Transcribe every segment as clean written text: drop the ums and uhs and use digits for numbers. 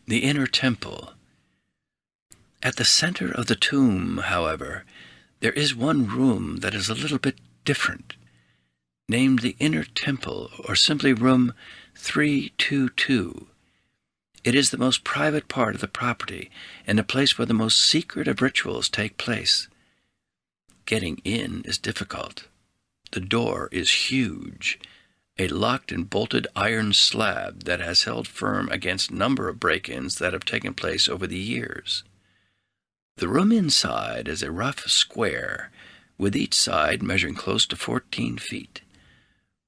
The inner temple. At the center of the tomb, however, there is one room that is a little bit different, named the inner temple, or simply room 322. It is the most private part of the property, and a place where the most secret of rituals take place. Getting in is difficult. The door is huge, a locked and bolted iron slab that has held firm against a number of break-ins that have taken place over the years. The room inside is a rough square, with each side measuring close to 14 feet.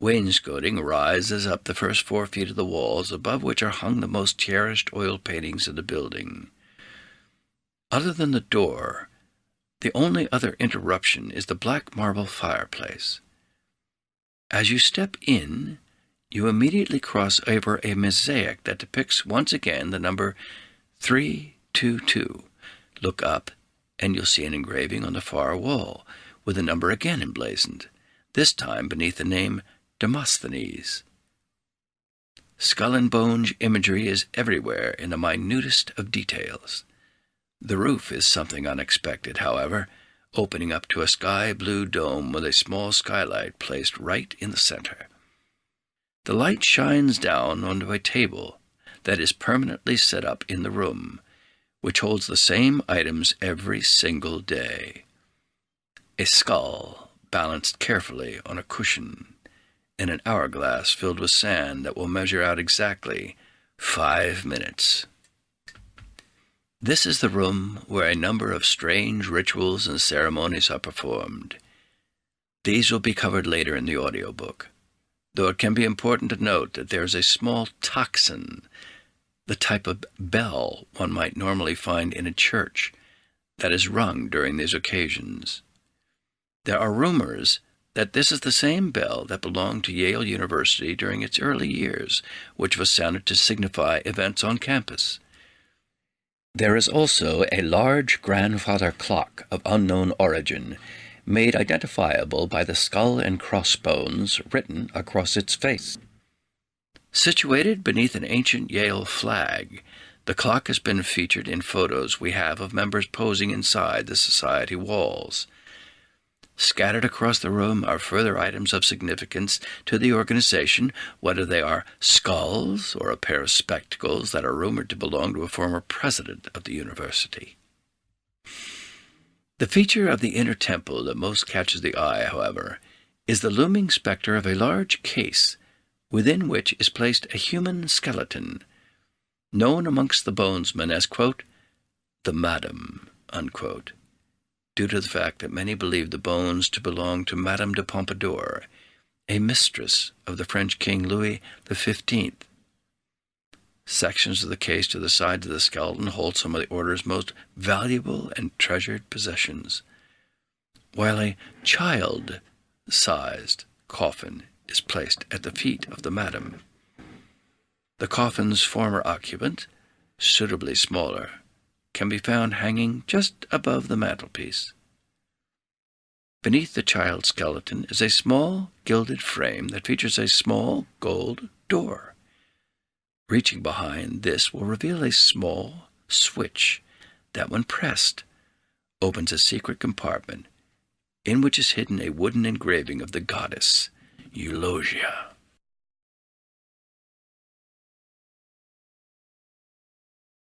Wainscoting rises up the first 4 feet of the walls, above which are hung the most cherished oil paintings of the building. Other than the door, the only other interruption is the black marble fireplace. As you step in, you immediately cross over a mosaic that depicts once again the number 322. Look up, and you'll see an engraving on the far wall, with the number again emblazoned, this time beneath the name Demosthenes. Skull and bone imagery is everywhere in the minutest of details. The roof is something unexpected, however, opening up to a sky-blue dome with a small skylight placed right in the center. The light shines down onto a table that is permanently set up in the room, which holds the same items every single day. A skull balanced carefully on a cushion, and an hourglass filled with sand that will measure out exactly 5 minutes. This is the room where a number of strange rituals and ceremonies are performed. These will be covered later in the audiobook, though it can be important to note that there is a small tocsin, the type of bell one might normally find in a church, that is rung during these occasions. There are rumors that this is the same bell that belonged to Yale University during its early years, which was sounded to signify events on campus. There is also a large grandfather clock of unknown origin, made identifiable by the skull and crossbones written across its face. Situated beneath an ancient Yale flag, the clock has been featured in photos we have of members posing inside the society walls. Scattered across the room are further items of significance to the organization, whether they are skulls or a pair of spectacles that are rumored to belong to a former president of the university. The feature of the inner temple that most catches the eye, however, is the looming specter of a large case within which is placed a human skeleton, known amongst the bonesmen as, quote, the Madame, unquote, due to the fact that many believe the bones to belong to Madame de Pompadour, a mistress of the French King Louis XV. Sections of the case to the sides of the skeleton hold some of the order's most valuable and treasured possessions, while a child-sized coffin is placed at the feet of the Madame. The coffin's former occupant, suitably smaller, can be found hanging just above the mantelpiece. Beneath the child skeleton is a small gilded frame that features a small gold door. Reaching behind this will reveal a small switch that, when pressed, opens a secret compartment in which is hidden a wooden engraving of the goddess Eulogia.